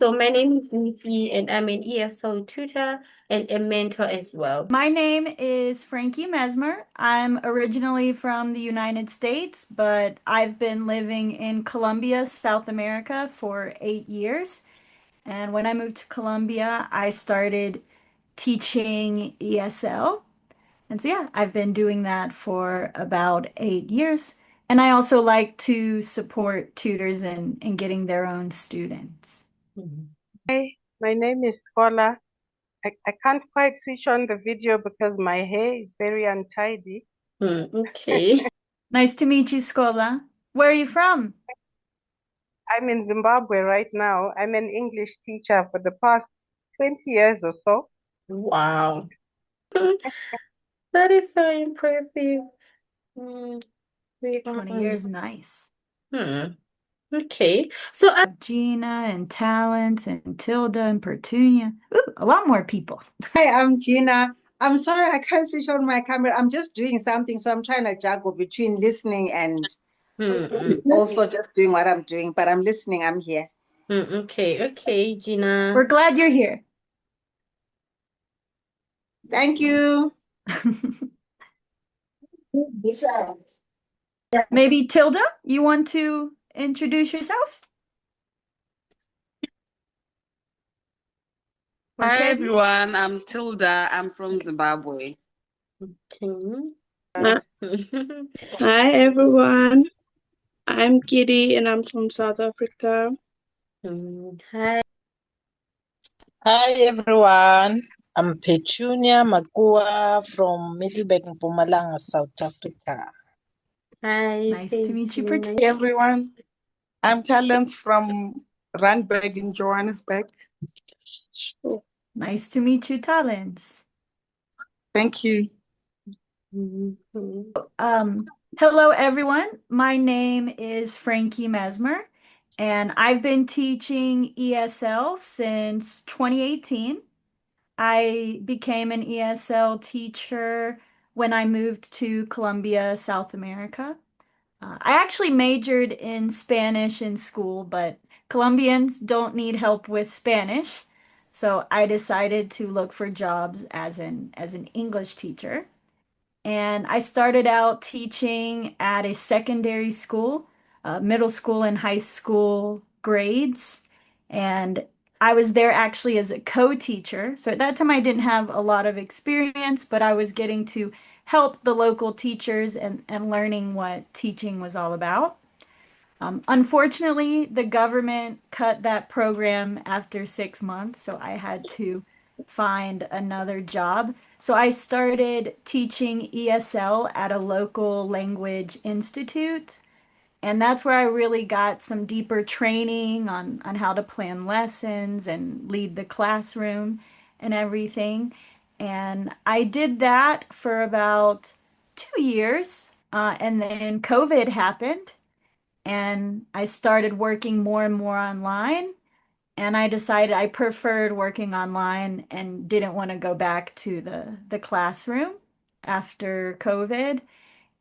So my name is Nisi and I'm an ESL tutor and a mentor as well. My name is Frankie Mesmer. I'm originally from the United States, but I've been living in Colombia, South America for 8 years. And when I moved to Colombia, I started teaching ESL. And so, yeah, I've been doing that for about 8 years. And I also like to support tutors in getting their own students. Mhm. Hi, my name is Scholar. I can't quite switch on the video because my hair is very untidy. Okay. Nice to meet you, Scola. Where are you from? I'm in Zimbabwe right now. I'm an English teacher for the past 20 years or so. Wow. That is so impressive. Mm, we are 20 on. years, nice. Hmm. Okay. So I Gina and Talents and Tilda and Petunia. Ooh, a lot more people. Hi, I'm Gina. I'm sorry I can't switch on my camera. I'm just doing something, so I'm trying to juggle between listening and also just doing what I'm doing. But I'm listening. I'm here. Okay, okay, We're Gina. glad you're here. Thank you. Maybe Tilda, you want to introduce yourself? Hi Okay. everyone, I'm Tilda. I'm from Zimbabwe. Okay. Hi everyone, I'm Kitty and I'm from South Africa. Hi. Hi everyone, I'm Petunia Makua from Middleburg, Mpumalanga, South Africa. Hi, Nice to meet you, Petunia. Hey everyone, I'm Talents from Randburg in Johannesburg. Sure. Nice to meet you, Talents. Thank you. Hello everyone. My name is Frankie Mesmer, and I've been teaching ESL since 2018. I became an ESL teacher when I moved to Colombia, South America. I actually majored in Spanish in school, but Colombians don't need help with Spanish. So I decided to look for jobs as an English teacher. And I started out teaching at a secondary school, middle school and high school grades. And I was there actually as a co-teacher. So at that time, I didn't have a lot of experience, but I was getting to help the local teachers and learning what teaching was all about. Unfortunately, the government cut that program after 6 months, so I had to find another job. So I started teaching ESL at a local language institute, and that's where I really got some deeper training on how to plan lessons and lead the classroom and everything. And I did that for about 2 years, and then COVID happened and I started working more and more online. And I decided I preferred working online and didn't want to go back to the classroom after COVID.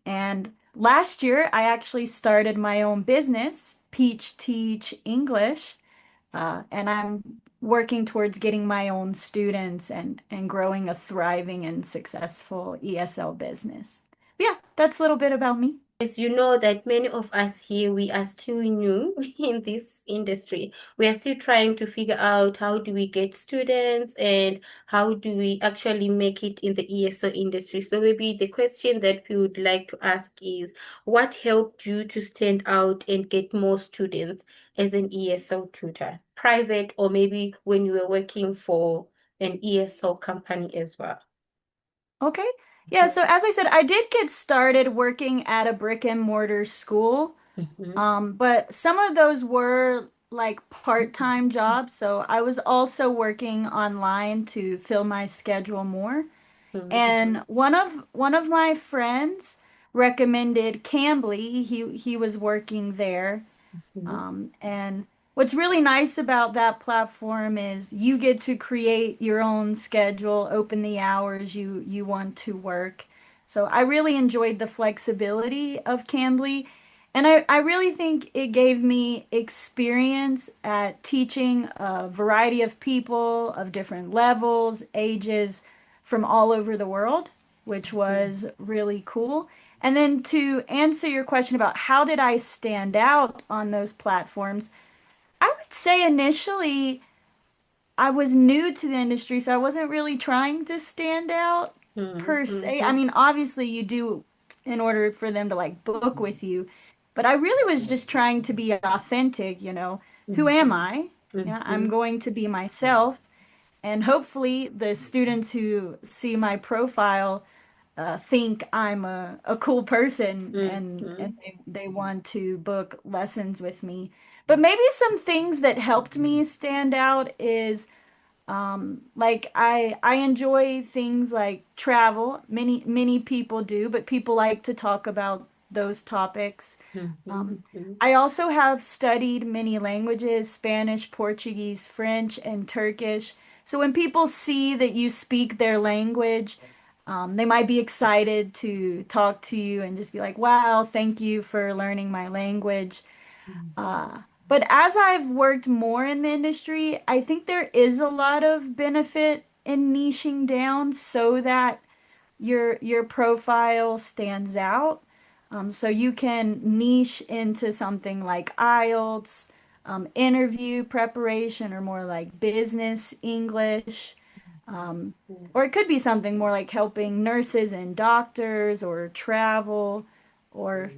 And last year, I actually started my own business, Peach Teach English, and I'm working towards getting my own students and growing a thriving and successful ESL business. But yeah, that's a little bit about me. As you know that many of us here, we are still new in this industry. We are still trying to figure out how do we get students and how do we actually make it in the ESL industry. So maybe the question that we would like to ask is, what helped you to stand out and get more students as an ESL tutor, private or maybe when you were working for an ESL company as well? Okay. Yeah, so as I said, I did get started working at a brick and mortar school. Mhm. But some of those were like part-time jobs, so I was also working online to fill my schedule more. And one of my friends recommended Cambly. He was working there. Mhm. And what's really nice about that platform is you get to create your own schedule, open the hours you want to work. So I really enjoyed the flexibility of Cambly. And I really think it gave me experience at teaching a variety of people of different levels, ages from all over the world, which was really cool. And then to answer your question about how did I stand out on those platforms, I would say initially I was new to the industry, so I wasn't really trying to stand out per se. I mean, obviously you do in order for them to like book with you, but I really was just trying to be authentic, you know. Who am I? Yeah, I'm going to be myself, and hopefully the students who see my profile think I'm a cool person and they want to book lessons with me. But maybe some things that helped me stand out is like I enjoy things like travel. Many people do, but people like to talk about those topics. I also have studied many languages, Spanish, Portuguese, French, and Turkish. So when people see that you speak their language, they might be excited to talk to you and just be like, wow, thank you for learning my language. But as I've worked more in the industry, I think there is a lot of benefit in niching down so that your profile stands out. So you can niche into something like IELTS, interview preparation, or more like business English. Or it could be something more like helping nurses and doctors, or travel, or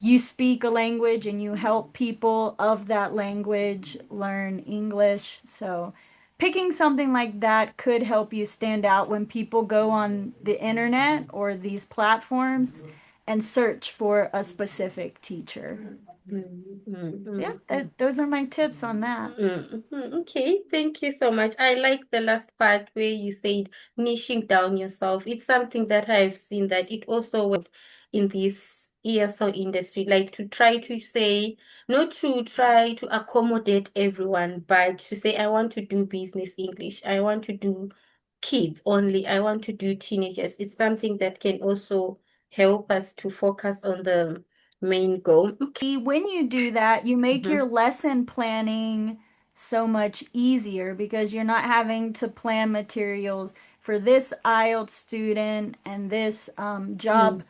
you speak a language and you help people of that language learn English. So picking something like that could help you stand out when people go on the internet or these platforms and search for a specific teacher. Yeah, those are my tips on that. Okay, thank you so much. I like the last part where you said niching down yourself. It's something that I've seen that it also worked in this ESL industry, like to try to say, not to try to accommodate everyone, but to say, I want to do business English. I want to do kids only. I want to do teenagers. It's something that can also help us to focus on the main goal. Okay. When you do that, you make Mhm. your lesson planning so much easier because you're not having to plan materials for this IELTS student and this job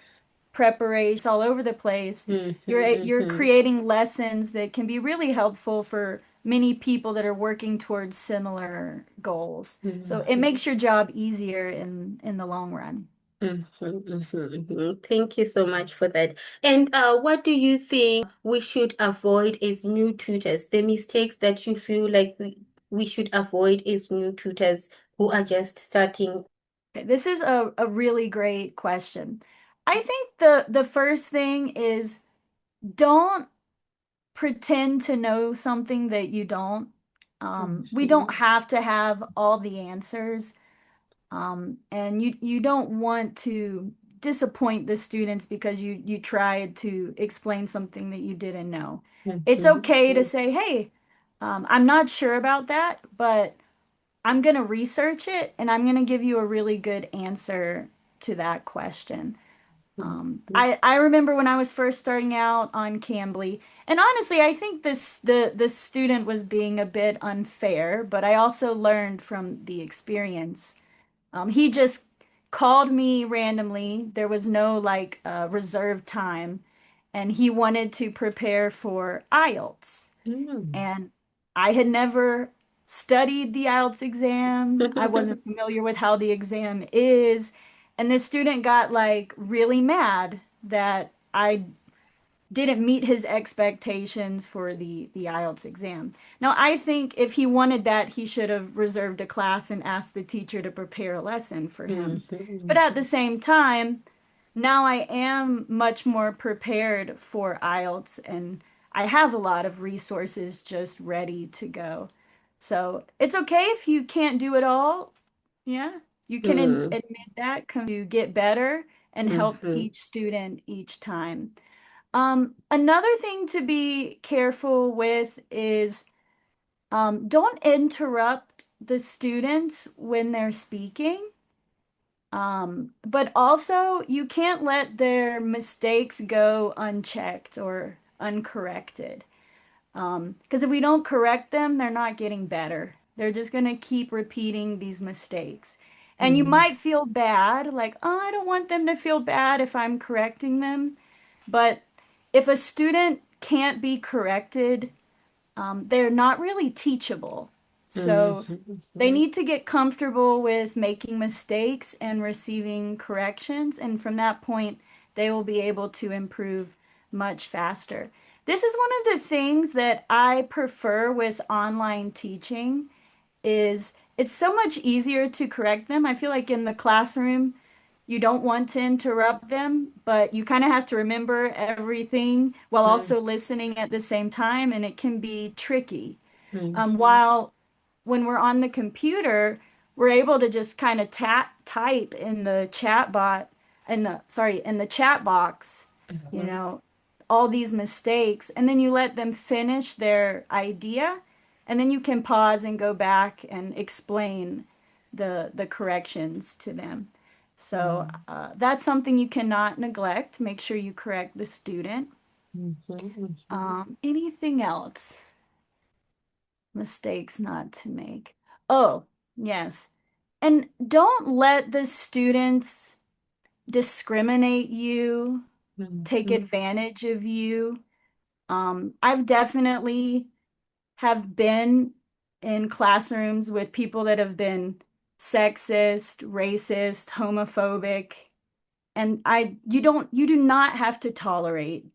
preparation all over the place. You're Mhm. creating lessons that can be really helpful for many people that are working towards similar goals. So it Mhm. makes your job easier in the long run. Thank you so much for that. And what do you think we should avoid as new tutors? The mistakes that you feel like we should avoid as new tutors who are just starting. Okay, this is a really great question. I think the first thing is don't pretend to know something that you don't. We don't have to have all the answers. And you don't want to disappoint the students because you tried to explain something that you didn't know. It's okay to say, hey, I'm not sure about that, but I'm going to research it and I'm going to give you a really good answer to that question. I remember when I was first starting out on Cambly, and honestly, I think the student was being a bit unfair, but I also learned from the experience. He just called me randomly. There was no like reserved time, and he wanted to prepare for IELTS. Mm. And I had never studied the IELTS exam. I wasn't familiar with how the exam is. And this student got like really mad that I didn't meet his expectations for the IELTS exam. Now, I think if he wanted that, he should have reserved a class and asked the teacher to prepare a lesson for him. But at the same time, now I am much more prepared for IELTS and I have a lot of resources just ready to go. So it's okay if you can't do it all. Yeah, you can admit that, come to get better and help each student each time. Another thing to be careful with is don't interrupt the students when they're speaking. But also you can't let their mistakes go unchecked or uncorrected. Because if we don't correct them, they're not getting better. They're just going to keep repeating these mistakes. And you Mm, might feel bad, like, oh, I don't want them to feel bad if I'm correcting them. But if a student can't be corrected, they're not really teachable. mm, So they mm, need to get comfortable with making mistakes and receiving corrections. And from that point, they will be able to improve much faster. This is one of the things that I prefer with online teaching is it's so much easier to correct them. I feel like in the classroom, you don't want to interrupt them, but you kind of have to remember everything while mm, also listening at the same time, and it can be tricky. mm, While when we're on the computer, we're able to just kind of tap type in the chat bot in the chat box, you mhm, know, all these mistakes, and then you let them finish their idea, and then you can pause and go back and explain the corrections to them. So mm, that's something you cannot neglect. Make sure you correct the student. mhm, mhm, Anything else? Mistakes not to make. Oh, yes. And don't let the students discriminate you, take mhm, advantage of you. I've definitely have been in classrooms with people that have been sexist, racist, homophobic, and you do not have to tolerate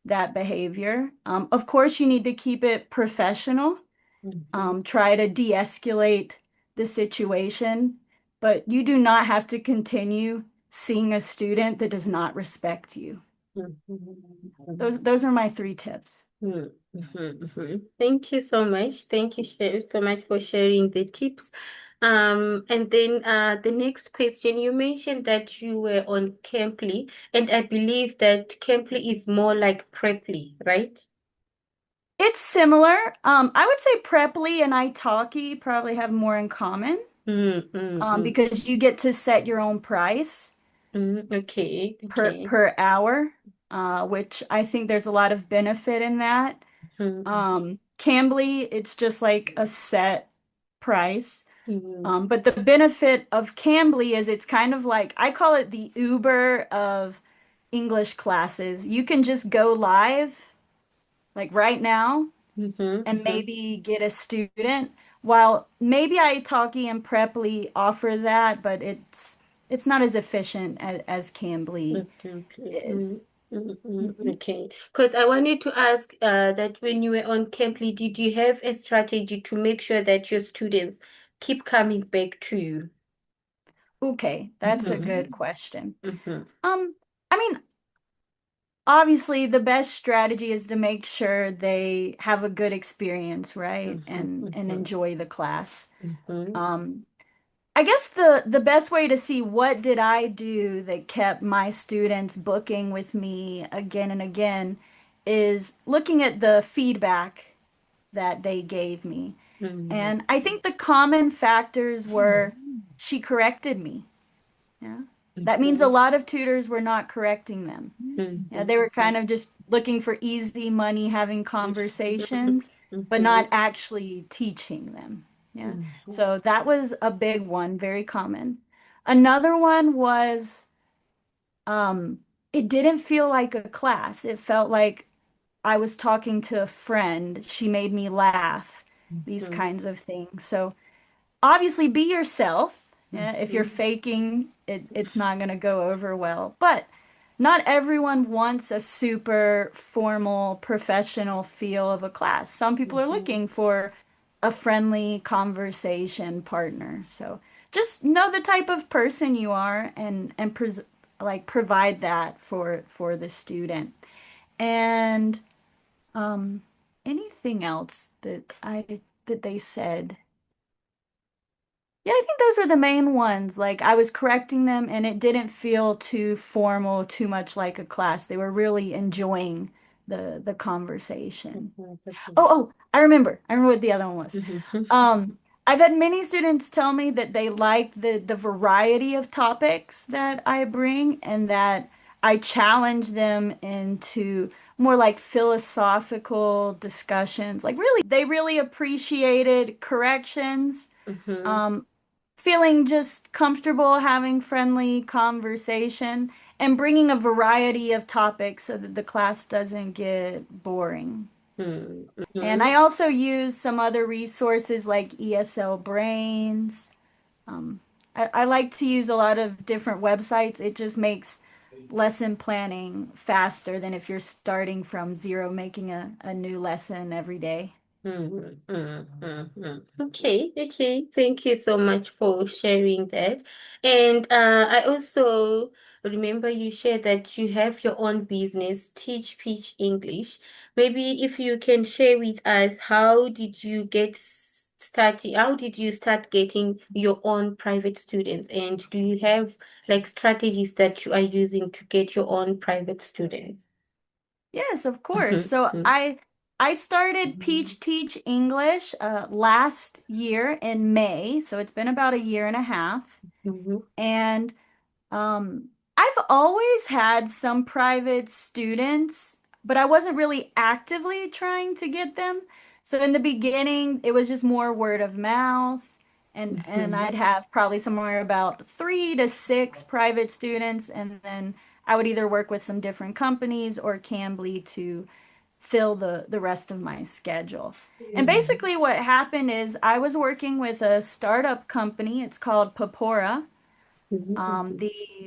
that behavior. Of course, you need to keep it professional, mhm, try to de-escalate the situation, but you do not have to continue seeing a student that does not respect you. mhm, mhm. Those are my three tips. Mm, Thank you so much. Thank you so much for sharing the tips. And then the next question, you mentioned that you were on Camply, and I believe that Camply is more like Preply, right? It's similar. I would say Preply and Italki probably have more in common, Mm, mm, mm, because you get to set your own price okay, per okay. per hour, which I think there's a lot of benefit in that. Mm, Cambly, it's just like a set price. mm, But the benefit of Cambly is it's kind of like I call it the Uber of English classes. You can just go live like right now mhm, and mhm. maybe get a student. While maybe Italki and Preply offer that, but it's not as efficient as Cambly Okay, okay. is. Mhm. Okay. Because I wanted to ask that when you were on Camply, did you have a strategy to make sure that your students keep coming back to you? Okay, that's a Mm-hmm. good question. Mm-hmm. Um, I mean, obviously the best strategy is to make sure they have a good experience, right? And Mm-hmm. enjoy the class. Mm-hmm. Um, I guess the best way to see what did I do that kept my students booking with me again and again is looking at the feedback that they gave me. Mm-hmm. And I think the common factors were she corrected me. Yeah. That means a Mm-hmm. lot of tutors were not correcting them. Yeah, Mm-hmm. they were kind of just looking for easy money, having conversations, but not actually teaching them. Yeah. Mm-hmm. So that was a big one, very common. Another one was um, it didn't feel like a class. It felt like I was talking to a friend. She made me laugh, these Mm-hmm. kinds of things. So obviously be yourself. Yeah, if you're Mm-hmm. faking, it's not going to go over well. But not everyone wants a super formal, professional feel of a class. Some people are Mm-hmm. looking for a friendly conversation partner. So just know the type of person you are and like provide that for the student. And um, anything else that they said? Yeah, I think those were the main ones. Like I was correcting them and it didn't feel too formal, too much like a class. They were really enjoying the conversation. Mm-hmm. Oh, I remember. I remember what the other one was. Mm-hmm. Um, I've had many students tell me that they like the variety of topics that I bring and that I challenge them into more like philosophical discussions. Like really, they really appreciated corrections, Mm-hmm. um, feeling just comfortable having friendly conversation and bringing a variety of topics so that the class doesn't get boring. And Mm-hmm. I also use some other resources like ESL Brains. Um, I like to use a lot of different websites. It just makes lesson planning faster than if you're starting from zero, making a new lesson every day. Mm-hmm. Mm-hmm. Okay, okay. Thank you so much for sharing that. And I also remember you shared that you have your own business, Teach Pitch English. Maybe if you can share with us, how did you get started? How did you start getting your own private students? And do you have like strategies that you are using to get your own private students? Yes, of course. So I started Peach Teach English last year in May, so it's been about a year and a half. Mm-hmm. And I've always had some private students, but I wasn't really actively trying to get them. So in the beginning, it was just more word of mouth, and Mm-hmm. I'd have probably somewhere about 3 to 6 private students, and then I would either work with some different companies or Cambly to fill the rest of my schedule. And basically what happened is I was working with a startup company. It's called Papora. Mm-hmm.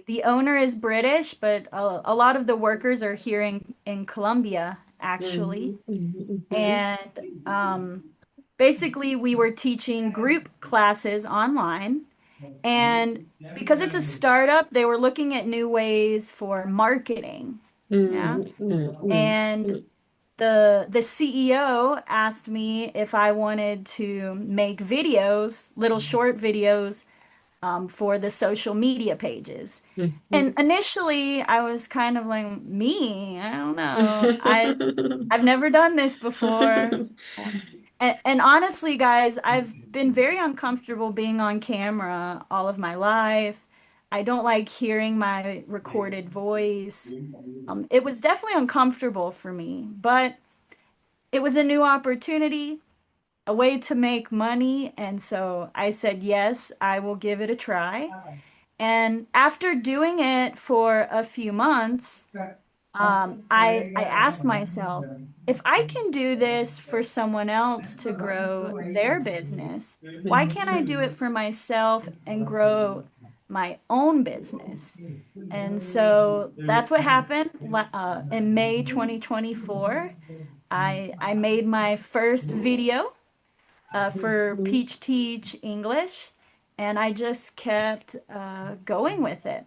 The owner is British, but a lot of the workers are here in Colombia, actually. Mhm, mhm, mhm, And basically, we were teaching group classes online. And because it's a startup, they were looking at new ways for marketing. Yeah. mhm, mhm, And mhm, the CEO asked me if I wanted to make videos, little short videos for the social media pages. And mhm. initially, I was kind of like, me, I don't know. I've never done this before. And honestly, guys, I've been very uncomfortable being on camera all of my life. I don't like hearing my recorded voice. It was definitely uncomfortable for me, but it was a new opportunity, a way to make money, and so I said, yes, I will give it a try. And after doing it for a few months, I asked myself, if I can do this for someone else to grow their business, why can't I do it for myself and grow my own business? And so that's what happened in May 2024. I made my first video for Peach Teach English, and I just kept going with it.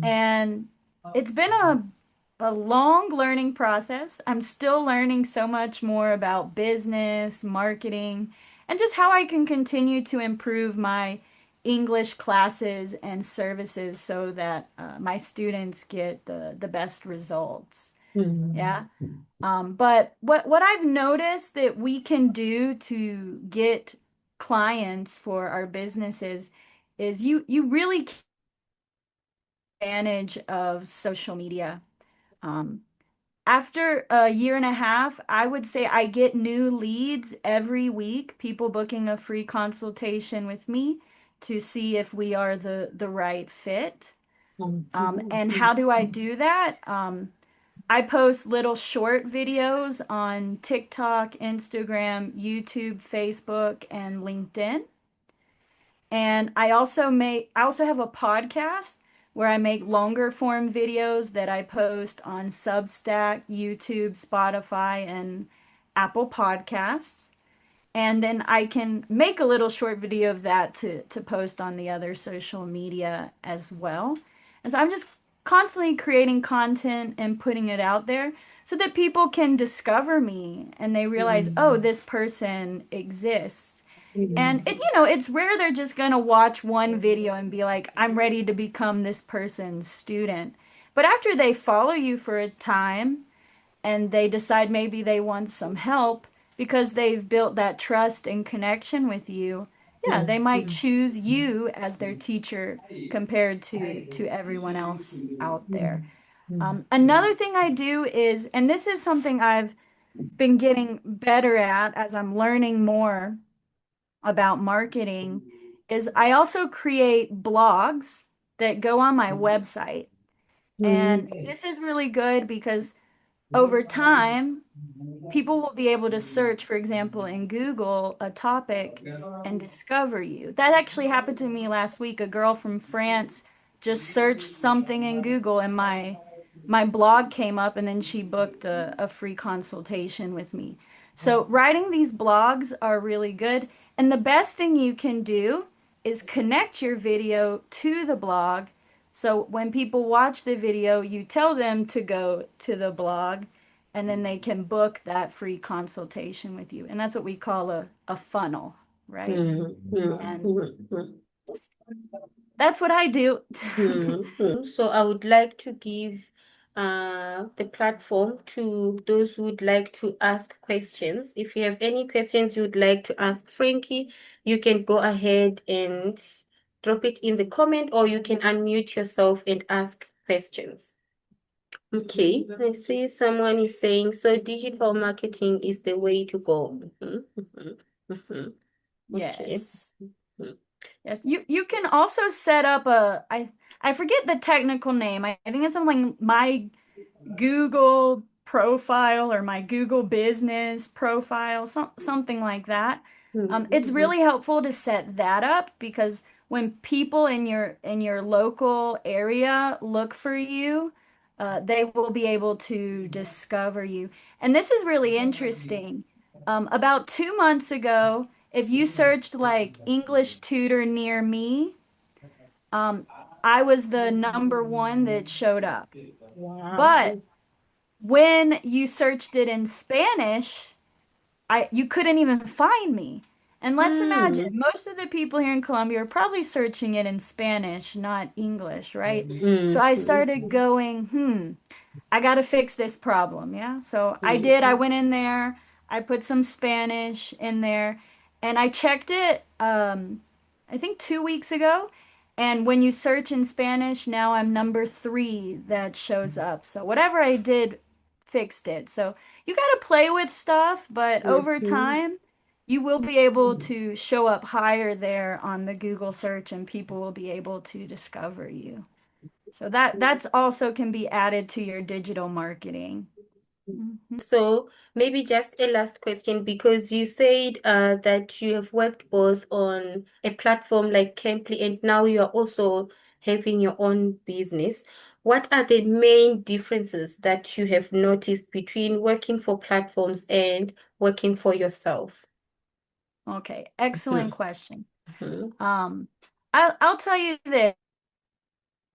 And it's been a long learning process. I'm still learning so much more about business, marketing, and just how I can continue to improve my English classes and services so that my students get the best results. Yeah. Mhm, But what I've noticed that we can do to get clients for our businesses is you really take advantage of social media. Um, After a year and a half, I would say I get new leads every week, people booking a free consultation with me to see if we are the right fit. And how do I do that? I post little short videos on TikTok, Instagram, YouTube, Facebook, and LinkedIn. And I also have a podcast where I make longer form videos that I post on Substack, YouTube, Spotify, and Apple Podcasts. And then I can make a little short video of that to post on the other social media as well. And so I'm just constantly creating content and putting it out there so that people can discover me and they realize, oh, mhm, this person exists. And mhm, it's rare they're just gonna watch one video and be like, I'm ready to become this person's student. But after they follow you for a time, and they decide maybe they want some help because they've built that trust and connection with you, yeah, they might mhm, choose you as their teacher compared to everyone else out there. Another thing I do is, and this is something I've been getting better at as I'm learning more about marketing, is I also create blogs that go on my website. And this is really good because over time, people will be able to search, for example, in Google, a topic and discover you. That actually happened to me last week. A girl from France just searched something in Google and my blog came up and then she booked a free consultation with me. So writing these blogs are really good. And the best thing you can do is connect your video to the blog. So when people watch the video, you tell them to go to the blog and then they can book that free consultation with you. And that's what we call a funnel, right? And that's what I do. So I would like to give the platform to those who would like to ask questions. If you have any questions you would like to ask Frankie, you can go ahead and drop it in the comment, or you can unmute yourself and ask questions. Okay, I see someone is saying, so digital marketing is the way to go. Okay. Yes. Yes. You can also set up I forget the technical name. I think it's something like my Google profile or my Google business profile, something like that. It's really helpful to set that up because when people in your local area look for you, they will be able to discover you. And this is really interesting. About 2 months ago, if you searched like English tutor near me, um, I was the number one that showed up. Wow. But when you searched it in Spanish, you couldn't even find me. And let's imagine most of the people here in Colombia are probably searching it in Spanish, not English, right? So I started going, I got to fix this problem. Yeah. So I did. I went in there, I put some Spanish in there, and I checked it, I think 2 weeks ago. And when you search in Spanish, now I'm number 3 that shows up. So whatever I did fixed it. So you got to play with stuff, but over time, you will be able to show up higher there on the Google search and people will be able to discover you. So that's also can be added to your digital marketing. So maybe just a last question, because you said that you have worked both on a platform like Camply and now you are also having your own business. What are the main differences that you have noticed between working for platforms and working for yourself? Okay, excellent question. Mhm. I'll tell you this.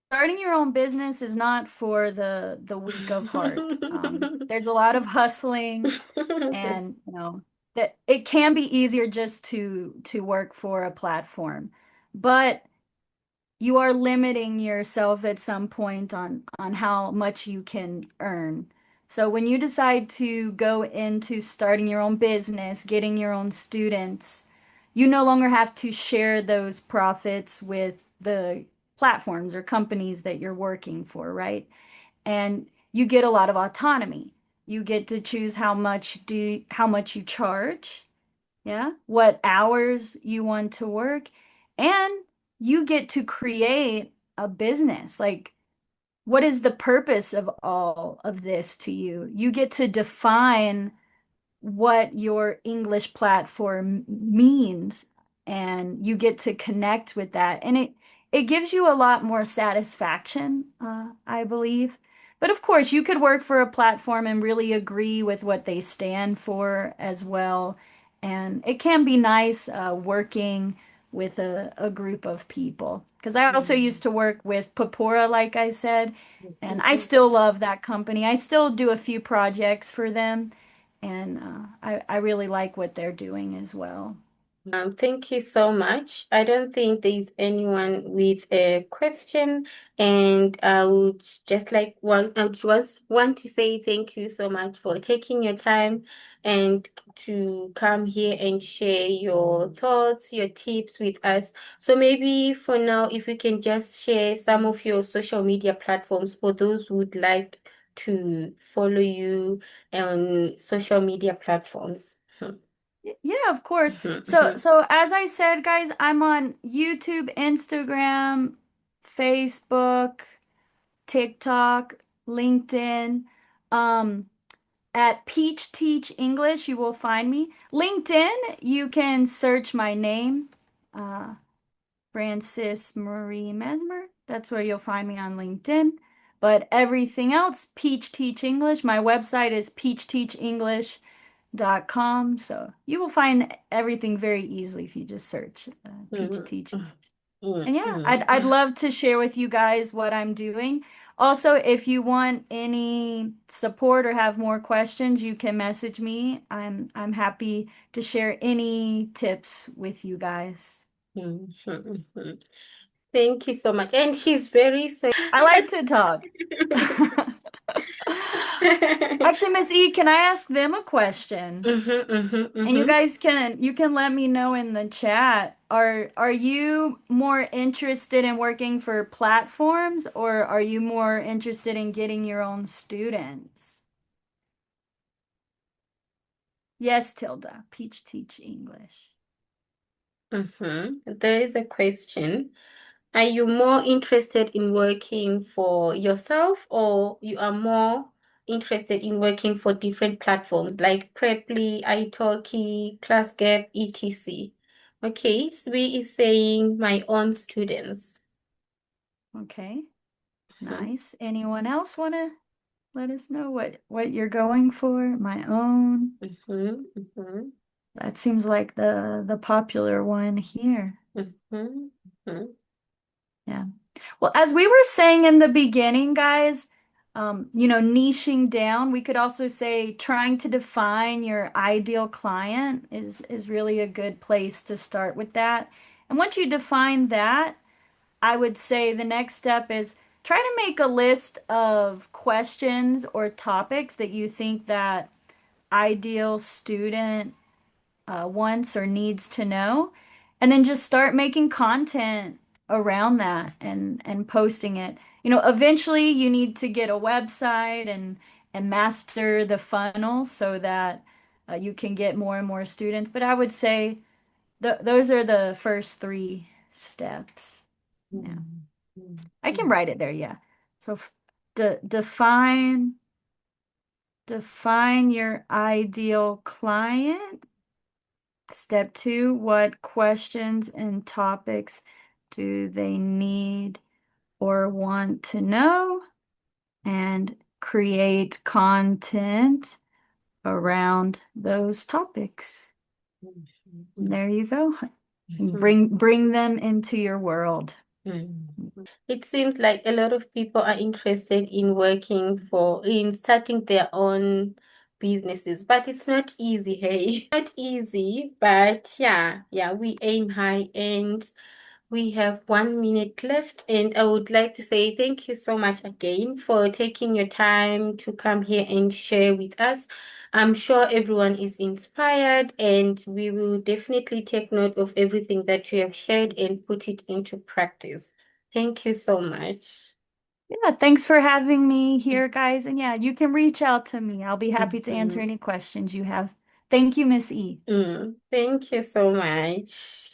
Starting your own business is not for the weak of heart. There's a lot of hustling Yes. and that it can be easier just to work for a platform. But you are limiting yourself at some point on how much you can earn. So when you decide to go into starting your own business, getting your own students, you no longer have to share those profits with the platforms or companies that you're working for, right? And you get a lot of autonomy. You get to choose how much you charge, yeah, what hours you want to work, and you get to create a business. Like, what is the purpose of all of this to you? You get to define what your English platform means and you get to connect with that. And it gives you a lot more satisfaction, I believe. But of course, you could work for a platform and really agree with what they stand for as well. And it can be nice working with a group of people. Because I also used to work with Papora, like I said, and I still love that company. I still do a few projects for them and I really like what they're doing as well. Thank you so much. I don't think there's anyone with a question, and I would just want to say thank you so much for taking your time and to come here and share your thoughts, your tips with us. So maybe for now, if you can just share some of your social media platforms for those who would like to follow you on social media platforms. Yeah, of course. Mhm, So mhm, so as I said, guys, I'm on YouTube, Instagram, Facebook, TikTok, LinkedIn. Um, at Peach Teach English, you will find me. LinkedIn, you can search my name, uh, Francis Marie Mesmer. That's where you'll find me on LinkedIn. But everything else, Peach Teach English. My website is peachteachenglish.com. So you will find everything very easily if you just search Peach mhm, Teach. mhm, And yeah, I'd mhm. love to share with you guys what I'm doing. Also, if you want any support or have more questions, you can message me. I'm happy to share any tips with you guys. Mhm. Thank you so much. And she's very so. I like to talk. Actually, Miss E, can I ask them a question? And you guys can let me know in the chat. Are you more interested in working for platforms or are you more interested in getting your own students? Yes, Tilda. Peach Teach English. There is a question. Are you more interested in working for yourself or you are more interested in working for different platforms like Preply, italki, ClassGap, etc.? Okay, Swe is saying my own students. Okay, Mhm, nice. Anyone else want to let us know what you're going for? My own. mhm, mhm, That seems like the popular one here. mhm, mhm, Yeah. Well, as we were saying in the beginning, guys, niching down, we could also say trying to define your ideal client is really a good place to start with that. And once you define that, I would say the next step is try to make a list of questions or topics that you think that ideal student wants or needs to know, and then just start making content around that and posting it. Eventually you need to get a website and master the funnel so that you can get more and more students. But I would say those are the first three steps. Yeah, mhm, I can write it there. Yeah. So define your ideal client. Step 2, what questions and topics do they need or want to know? And create content around those topics. mhm, There you go. mhm. Bring them into your world. It seems like a lot of people are interested in in starting their own businesses, but it's not easy, hey. Not easy, but yeah, we aim high and we have 1 minute left, and I would like to say thank you so much again for taking your time to come here and share with us. I'm sure everyone is inspired, and we will definitely take note of everything that you have shared and put it into practice. Thank you so much. Yeah, thanks for having me here, guys. And yeah, you can reach out to me. I'll be happy to answer Mhm. any questions you have. Thank you, Miss E. Thank you so much.